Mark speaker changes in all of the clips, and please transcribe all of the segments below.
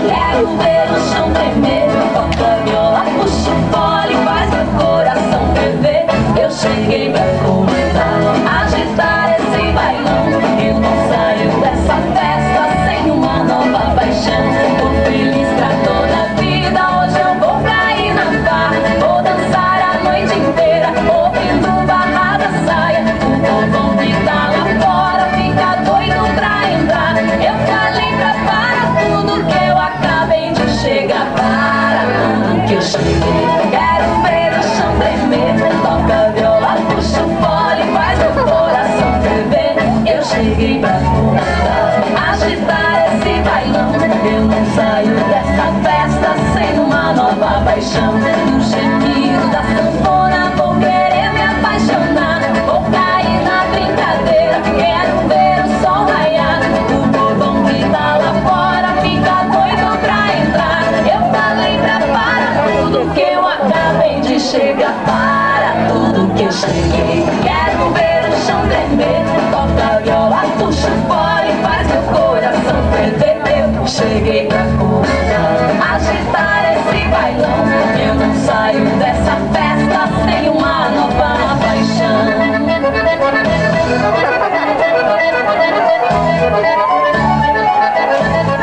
Speaker 1: Quero ver o chão tremer, toca a viola, puxa o fole, faz meu coração ferver. Eu cheguei pra comandar, agitar esse bailão. Eu não saio dessa festa sem uma nova paixão. Tô feliz pra toda a vida, hoje eu vou pra ir na farra. Vou dançar a noite inteira, ouvindo Barra da Saia. O povão que tá lá fora fica doido pra entrar. Eu falei pra parar tudo que eu acabei de chegar. Para tudo que eu cheguei, quero ver o chão tremer. Toca a viola, puxa o fole, faz meu coração ferver. Eu cheguei pra comandar, agitar esse bailão. Eu não saio dessa festa sem uma nova paixão. No gemido da sanfona vou querer me apaixonar. Vou cair na brincadeira, quero ver o sol raiar. O povão que tá lá fora fica doido pra entrar. Eu falei pra parar tudo que eu acabei de chegar. Para tudo que eu cheguei, quero ver o chão tremer. Toca a viola, puxa o fole, faz meu coração ferver. Eu cheguei pra comandar, agitar esse bailão. Eu não saio dessa festa sem uma nova paixão.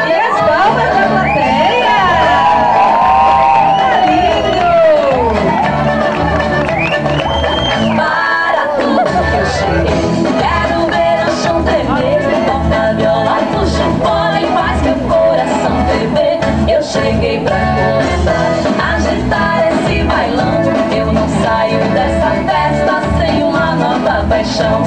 Speaker 2: E as palmas da plateia! Tá lindo!
Speaker 1: Para tudo que eu cheguei, quero ver o chão tremer. Toca a viola, puxa o fole, faz meu coração ferver. Eu cheguei pra comandar, agitar esse bailão. Eu não saio dessa festa sem uma nova paixão.